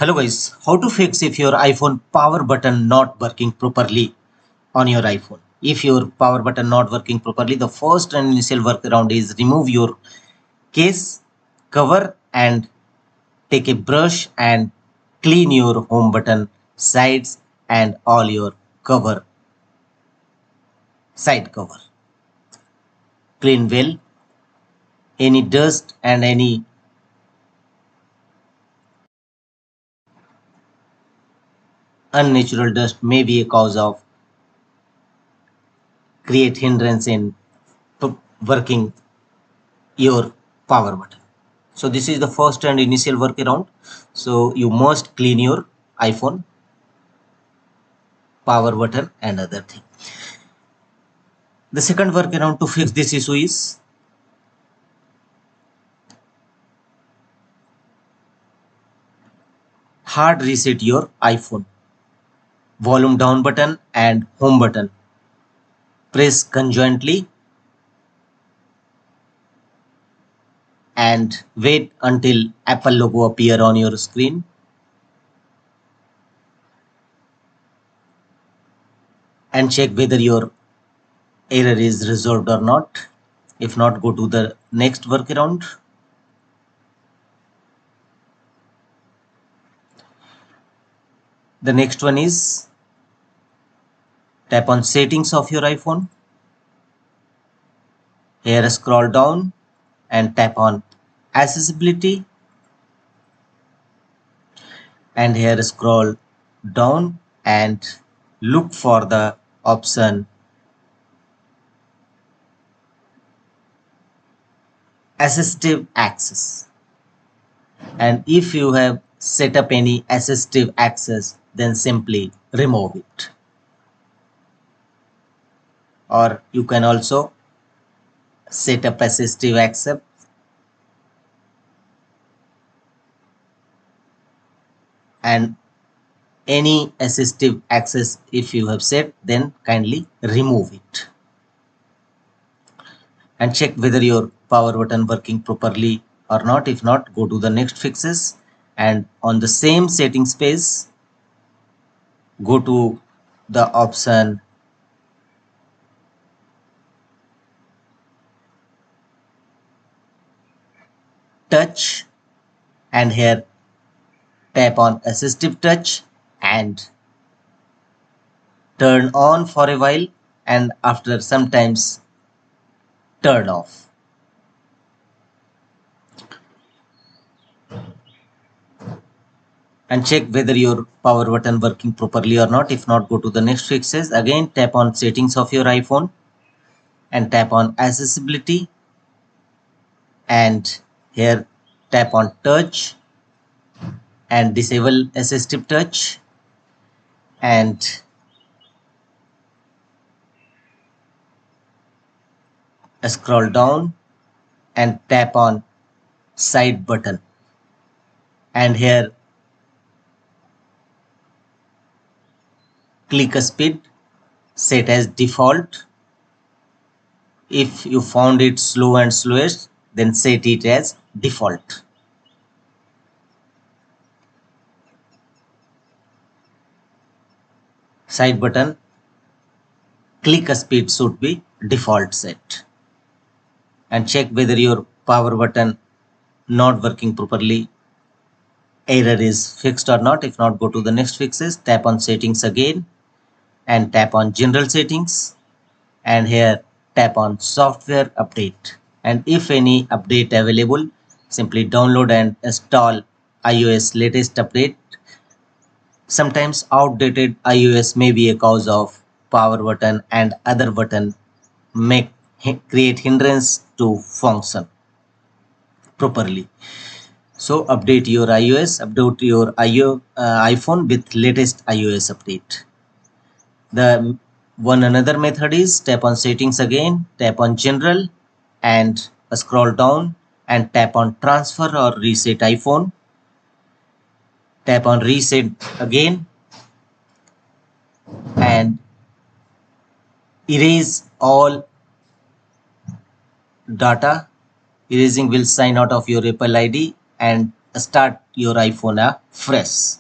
Hello guys, how to fix if your iPhone power button not working properly on your iPhone. If your power button not working properly, the first and initial workaround is remove your case cover and take a brush and clean your home button sides and all your cover side cover. Clean well. Any dust and any unnatural dust may be a cause of create hindrance in working your power button. So this is the first and initial workaround. So you must clean your iPhone power button and other thing. The second workaround to fix this issue is hard reset your iPhone. Volume down button and home button press conjointly and wait until Apple logo appear on your screen. And check whether your error is resolved or not. If not, go to the next workaround. The next one is tap on settings of your iPhone. Here scroll down and tap on accessibility, and here scroll down and look for the option assistive access. And if you have set up any assistive access, then simply remove it. Or you can also set up assistive access and any assistive access if you have set, then kindly remove it. And check whether your power button working properly or not. If not, go to the next fixes, and on the same settings page go to the option touch, and here tap on assistive touch and turn on for a while, and after some times turn off. And check whether your power button working properly or not. If not, go to the next fixes. Again, tap on settings of your iPhone and tap on accessibility, and here tap on touch and disable assistive touch, and scroll down and tap on side button, and here click a speed set as default. If you found it slow and slowest, then set it as default. Side button click a speed should be default set. And check whether your power button not working properly error is fixed or not. If not, go to the next fixes. Tap on settings again and tap on general settings, and here tap on software update, and if any update available, simply download and install iOS latest update. Sometimes outdated iOS may be a cause of power button and other button may create hindrance to function properly. So update your update your iPhone with latest iOS update. The another method is tap on settings again, tap on general and scroll down and tap on transfer or reset iPhone. Tap on reset again and erase all data. Erasing will sign out of your Apple ID and start your iPhone fresh.